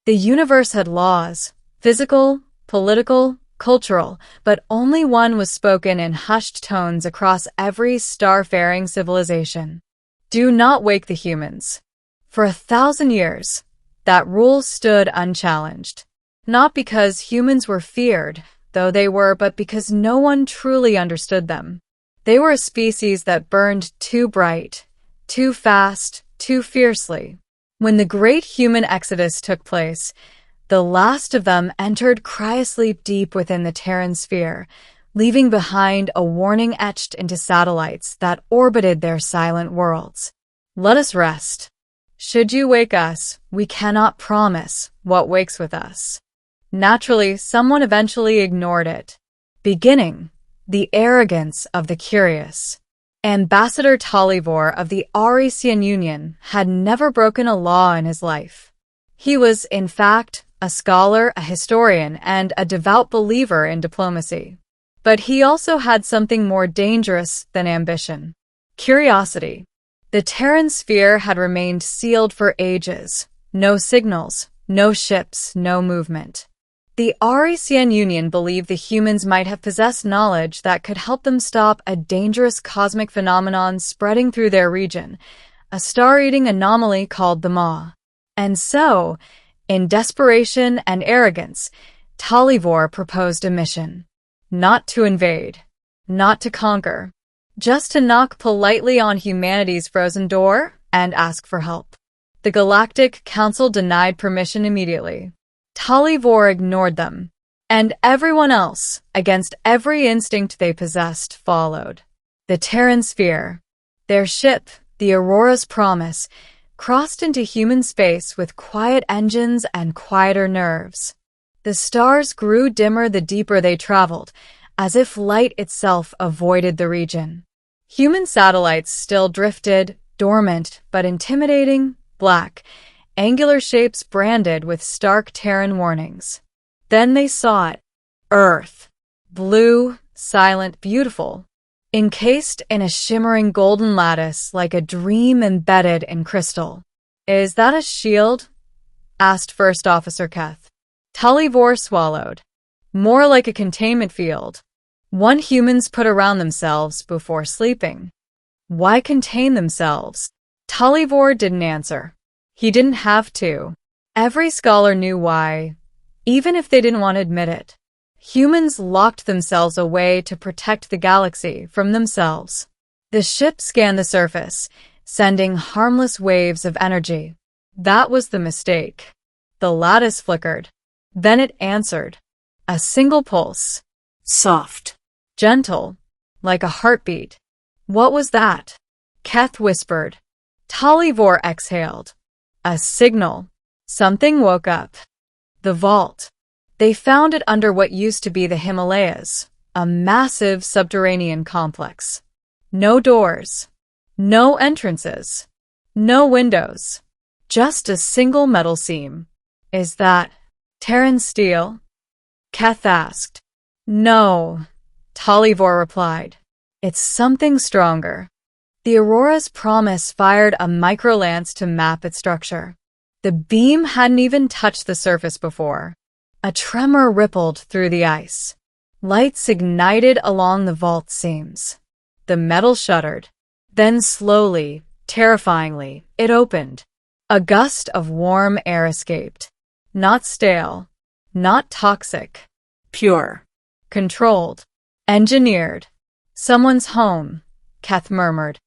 The universe had laws, physical, political, cultural, but only one was spoken in hushed tones across every starfaring civilization. Do not wake the humans. For 1,000 years, that rule stood unchallenged. Not because humans were feared, though they were, but because no one truly understood them. They were a species that burned too bright, too fast, too fiercely. When the great human exodus took place, the last of them entered cryosleep deep within the Terran sphere, leaving behind a warning etched into satellites that orbited their silent worlds. Let us rest. Should you wake us, we cannot promise what wakes with us. Naturally, someone eventually ignored it. Beginning, the arrogance of the curious. Ambassador Talivor of the Arixian Union had never broken a law in his life. He was, in fact, a scholar, a historian, and a devout believer in diplomacy. But he also had something more dangerous than ambition: curiosity. The Terran sphere had remained sealed for ages. No signals, no ships, no movement. The Arixian Union believed the humans might have possessed knowledge that could help them stop a dangerous cosmic phenomenon spreading through their region, a star-eating anomaly called the Maw. And so, in desperation and arrogance, Talivor proposed a mission. Not to invade, not to conquer, just to knock politely on humanity's frozen door and ask for help. The Galactic Council denied permission immediately. Talivor ignored them, and everyone else, against every instinct they possessed, followed. The Terran sphere, their ship, the Aurora's Promise, crossed into human space with quiet engines and quieter nerves. The stars grew dimmer the deeper they traveled, as if light itself avoided the region. Human satellites still drifted, dormant but intimidating, black, angular shapes branded with stark Terran warnings. Then they saw it. Earth. Blue, silent, beautiful. Encased in a shimmering golden lattice like a dream embedded in crystal. "Is that a shield?" asked First Officer Keth. Talivor swallowed. "More like a containment field. One humans put around themselves before sleeping." "Why contain themselves?" Talivor didn't answer. He didn't have to. Every scholar knew why, even if they didn't want to admit it. Humans locked themselves away to protect the galaxy from themselves. The ship scanned the surface, sending harmless waves of energy. That was the mistake. The lattice flickered. Then it answered. A single pulse. Soft. Gentle. Like a heartbeat. "What was that?" Keth whispered. Talivor exhaled. A signal. Something woke up. The vault. They found it under what used to be the Himalayas, a massive subterranean complex. No doors. No entrances. No windows. Just a single metal seam. "Is that Terran steel?" Keth asked. "No," Talivor replied. "It's something stronger." The Aurora's Promise fired a microlance to map its structure. The beam hadn't even touched the surface before. A tremor rippled through the ice. Lights ignited along the vault seams. The metal shuddered. Then slowly, terrifyingly, it opened. A gust of warm air escaped. Not stale. Not toxic. Pure. Controlled. Engineered. "Someone's home," Keth murmured.